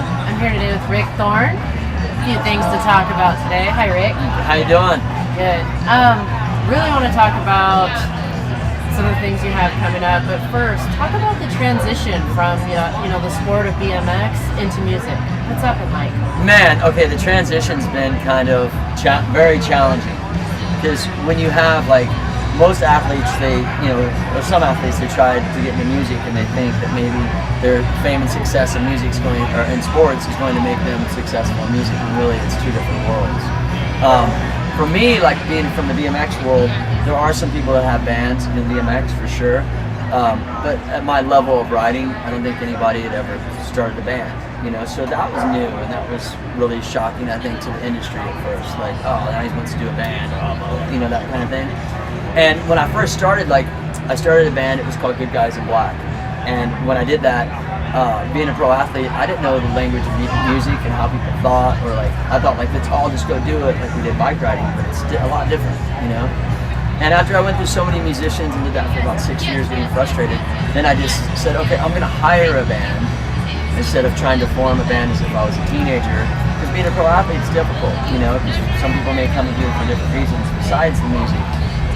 I'm here today with RickThorne. A few things to talk about today. Hi, Rick. How you doing? Good. Really want to talk about some of the things you have coming up, but first, talk about the transition from the sport of BMX into music. What's up with Mike? Man, okay, the transition's been kind of very challenging because when you have like most athletes, or some athletes, they try to get into music and they think that maybe their fame and success in music or in sports is going to make them successful in music, and really it's two different worlds. For me, like being from the BMX world, there are some people that have bands in BMX for sure, but at my level of riding, I don't think anybody had ever started a band. So that was new, and that was really shocking, I think, to the industry at first. Like, oh, now he wants to do a band, that kind of thing. And when I first started, I started a band. It was called Good Guys in Black. And when I did that, being a pro athlete, I didn't know the language of music and how people thought, or I thought let's all just go do it like we did bike riding, but it's a lot different, And after I went through so many musicians and did that for about 6 years, getting frustrated, then I just said, okay, I'm gonna hire a band instead of trying to form a band as if I was a teenager. Because being a pro athlete is difficult, because some people may come and do it for different reasons besides the music.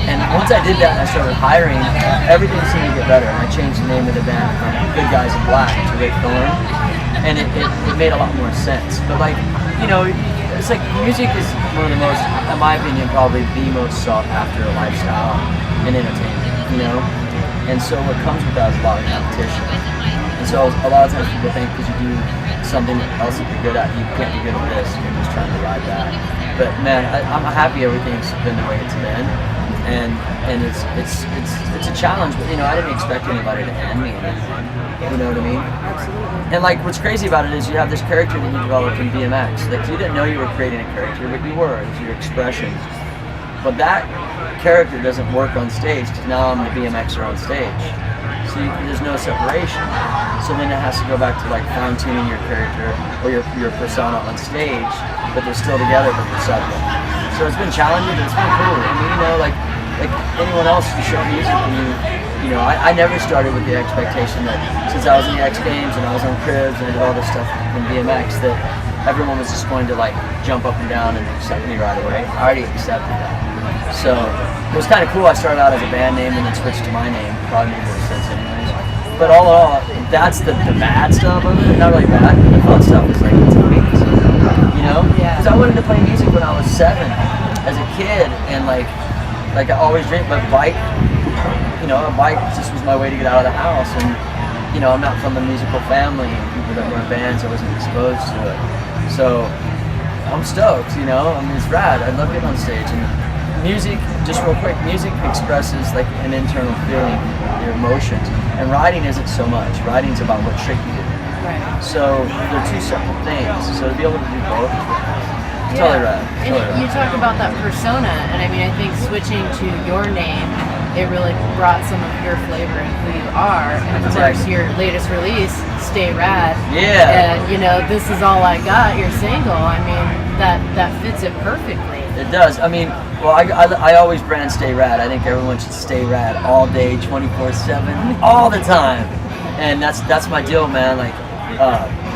And once I did that and I started hiring, everything seemed to get better. And I changed the name of the band from Good Guys in Black to RickThorne. And it made a lot more sense. But it's like music is one of the most, in my opinion, probably the most sought after lifestyle in entertainment, And so what comes with that is a lot of competition. And so a lot of times people think because you do something else that you're good at, you can't be good at this, you're just trying to ride that. But man, I'm happy everything's been the way it's been. And it's a challenge, but I didn't expect anybody to hand me anything. You know what I mean? Absolutely. And what's crazy about it is you have this character that you developed in BMX. You didn't know you were creating a character, but you were. It was your expression. But that character doesn't work on stage because now I'm the BMXer on stage. So there's no separation. So then it has to go back to fine-tuning your character or your persona on stage, but they're still together but they're separate. So it's been challenging, but it's been cool. I mean, like anyone else who show music, and I never started with the expectation that since I was in the X Games and I was on cribs and I did all this stuff in BMX that everyone was just going to jump up and down and accept me right away. I already accepted that. So it was kind of cool. I started out as a band name and then switched to my name. Probably made more sense anyways. But all in all, that's the bad stuff of it. Not really bad. The fun stuff is it's amazing. Yeah. Because I wanted to play music when I was 7 as a kid, and I always dreamed, but bike, a bike just was my way to get out of the house. And I'm not from a musical family, and people that were in bands, I wasn't exposed to it. So I'm stoked, I mean, it's rad. I love getting on stage. And music, just real quick, music expresses an internal feeling, your emotions, and riding isn't so much. Riding's about what trick you do. Right. So they're two separate things. So to be able to do both, it's totally rad. And you talk about that persona, and I mean, I think switching to your name, it really brought some of your flavor in who you are. And of course, your latest release, Stay Rad. Yeah. And This Is All I Got, your single. I mean, that fits it perfectly. It does. I mean, well, I always brand Stay Rad. I think everyone should stay rad all day, 24/7, all the time. And that's my deal, man.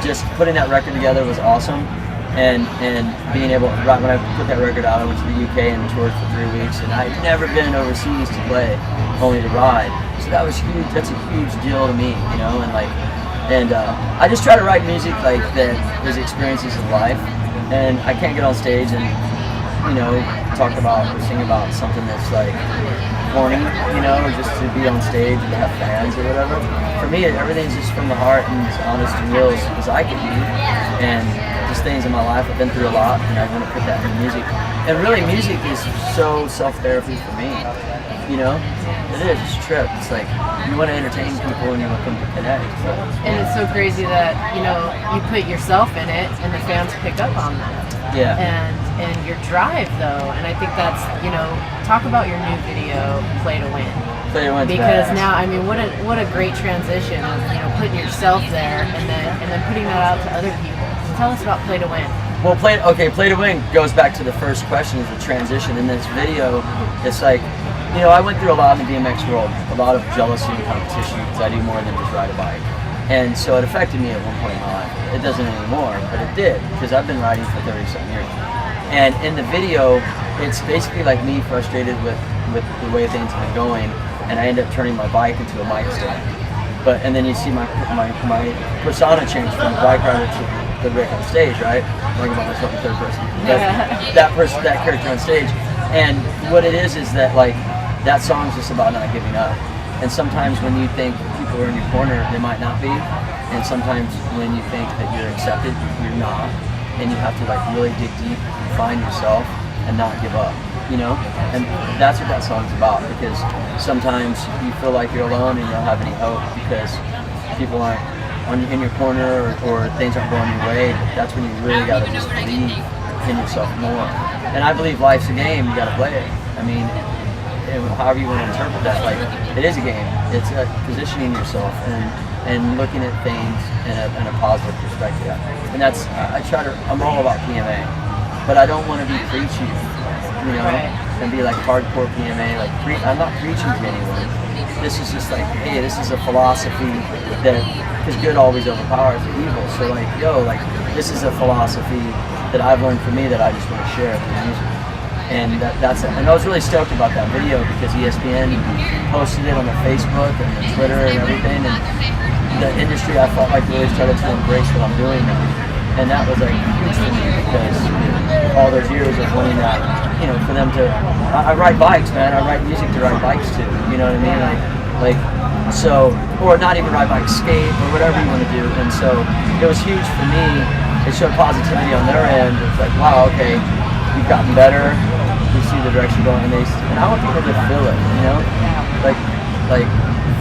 Just putting that record together was awesome. And being able, right when I put that record out, I went to the UK and toured for 3 weeks, and I'd never been overseas to play, only to ride. So that was huge. That's a huge deal to me, And I just try to write music that is experiences of life, and I can't get on stage and talk about or sing about something that's corny, or just to be on stage and have fans or whatever. For me, everything's just from the heart and as honest and real as I can be, and just things in my life. I've been through a lot, and I want to put that in music. And really, music is so self-therapy for me. It is. It's a trip. It's you want to entertain people and you want them to connect. So. And it's so crazy that you put yourself in it, and the fans pick up on that. Yeah. And your drive though, and I think that's talk about your new video, Play to Win. Play to Win. Because now, I mean, what a great transition of putting yourself there and then putting that out to other people. Tell us about Play to Win. Well, Play to Win goes back to the first question, is the transition. In this video, it's I went through a lot in the BMX world, a lot of jealousy and competition because I do more than just ride a bike. And so it affected me at one point in my life. It doesn't anymore, but it did, because I've been riding for 30-something years. And in the video, it's basically like me frustrated with the way things have been going, and I end up turning my bike into a mic stand. And then you see my persona change from the bike rider to the Rick on stage, right? I'm talking about myself in third person. That character on stage. And what it is that like, that song's just about not giving up. And sometimes when you think people are in your corner, they might not be. And sometimes when you think that you're accepted, you're not. And you have to like really dig deep and find yourself and not give up, you know? And that's what that song's about, because sometimes you feel like you're alone and you don't have any hope because people aren't in your corner or things aren't going your way. That's when you really gotta just believe in yourself more. And I believe life's a game, you gotta play it. I mean, however you want to interpret that, like, it is a game. It's positioning yourself and looking at things in a positive perspective. And that's, I'm all about PMA, but I don't want to be preachy, you know, and be like hardcore PMA. Like, I'm not preaching to anyone. This is just like, hey, this is a philosophy that, because good always overpowers evil. So like, like, this is a philosophy that I've learned from me that I just want to share through music. And that's it. And I was really stoked about that video because ESPN posted it on the Facebook and the Twitter and everything. And the industry, I felt like, really started to embrace what I'm doing now. And that was like huge for me because all those years of wanting that, you know, for them to, I ride bikes, man. I write music to ride bikes to, you know what I mean? So, or not even ride bikes, skate or whatever you want to do. And so it was huge for me. It showed positivity on their end. It's like, wow, okay, you've gotten better. You see the direction going, and I want people to feel it, you know, like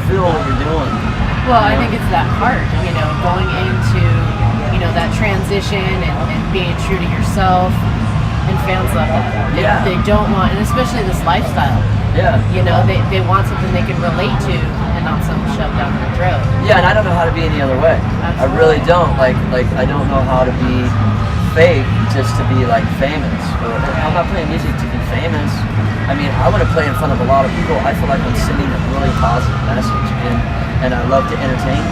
feel what you're doing. Well, I think it's that heart, you know, going into, you know, that transition and being true to yourself, and fans love that. They don't want, and especially this lifestyle. Yeah. You know, they want something they can relate to and not something shoved down their throat. Yeah, and I don't know how to be any other way. Absolutely. I really don't. Like I don't know how to be fake just to be like famous. I'm not playing music to be famous. I mean, I want to play in front of a lot of people. I feel like I'm sending a really positive message, and I love to entertain,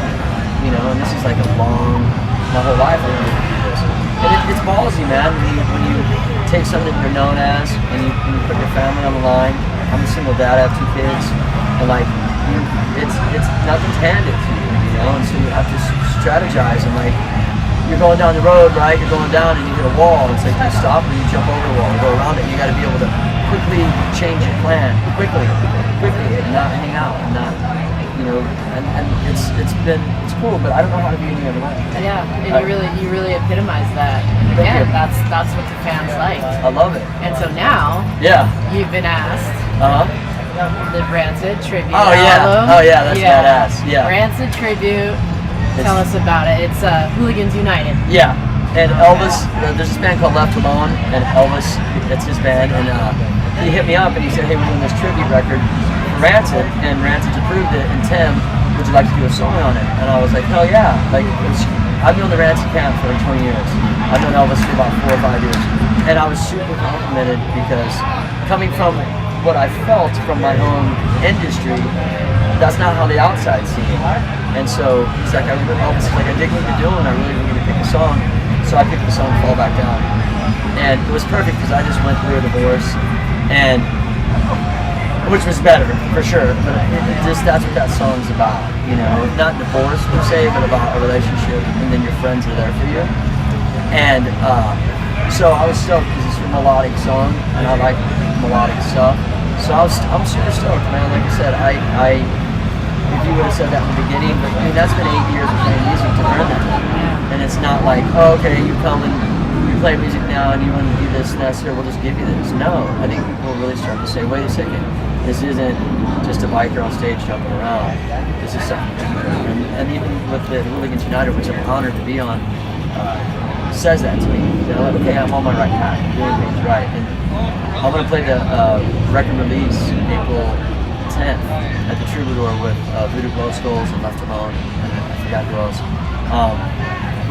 you know. And this is like my whole life I wanted to do this. And it's ballsy, man. When you take something that you're known as and you put your family on the line. I'm a single dad. I have 2 kids, and like it's nothing's handed to you, you know. And so you have to strategize and like. You're going down the road, right? You're going down and you hit a wall. It's like you stop and you jump over the wall and go around it. You got to be able to quickly change your plan, quickly, and not hang out, and not, you know. And it's cool, but I don't know how to be any other way. Yeah, and you really epitomize that. And again, that's what the fans like. I love it. And so now, you've been asked. The Rancid tribute album. Oh yeah, that's badass. Yeah. Rancid tribute. Tell us about it. It's Hooligans United. Yeah, and Elvis, there's this band called Left Alone, and Elvis, it's his band, and he hit me up and he said, hey, we're doing this tribute record for Rancid, and Rancid's approved it, and Tim, would you like to do a song on it? And I was like, hell yeah. Like, I've known the Rancid camp for like 20 years. I've known Elvis for about 4 or 5 years. And I was super complimented because coming from what I felt from my own industry, that's not how the outside see it. And so he's like, Elvis is like, I dig what you're doing. I really want you to pick a song. So I picked the song Fall Back Down. And it was perfect because I just went through a divorce, and which was better for sure. But that's what that song's about. You know, not divorce per se, but about a relationship, and then your friends are there for you. And so I was stoked because it's a melodic song, and I like melodic stuff. So I'm super stoked, man. Like I said, if you would have said that in the beginning, but I mean, that's been 8 years of playing music to earn that. And it's not like, oh, okay, you come and you play music now and you want to do this and that's here, we'll just give you this. No, I think people really start to say, wait a second, this isn't just a biker on stage jumping around. This is something different. And even with the Hooligans United, which I'm honored to be on, says that to me. You know, okay, I'm on my right path, I'm doing things right. And I'm going to play the record release April 10th at the Troubadour with Voodoo Glow Skulls and Left Alone, and I forgot who else,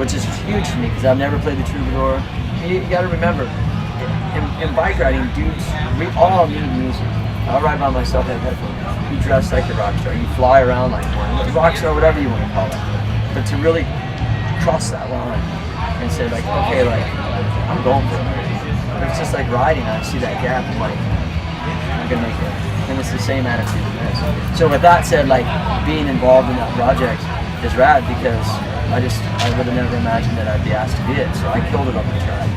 which is huge to me because I've never played the Troubadour. You got to remember, in bike riding, dudes, we all need music. I ride by myself in headphones. You dress like a rock star. You fly around like one, rock star, whatever you want to call it. but to really cross that line and say like, okay, like I'm going for it. But it's just like riding. I see that gap. I'm like, I'm gonna make it. And it's the same attitude in this. So with that said, like being involved in that project is rad because I would have never imagined that I'd be asked to be it. So I killed it on the track.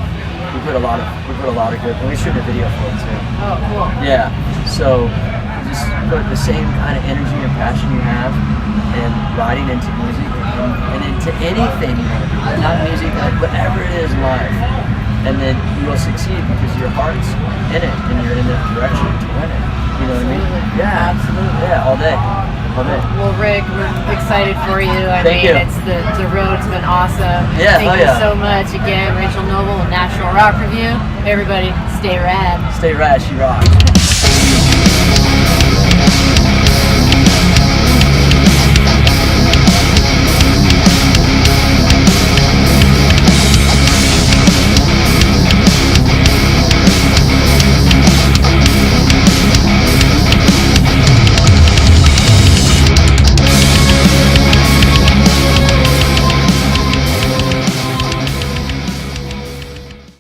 We put a lot of good, and we shot a video for it too. Oh, cool. Yeah. So just put the same kind of energy and passion you have in riding into music and into anything you want to do. Not music, like whatever it is in life. And then you'll succeed because your heart's in it and you're in that direction to win it. You know what I mean? Yeah. Absolutely. Yeah, all day. All day. Well, Rick, we're excited for you. Thank you. It's the road's been awesome. Yeah, Thank you so much. Again, Rachel Noble, National Rock Review. Everybody, stay rad. Stay rad, she rocks.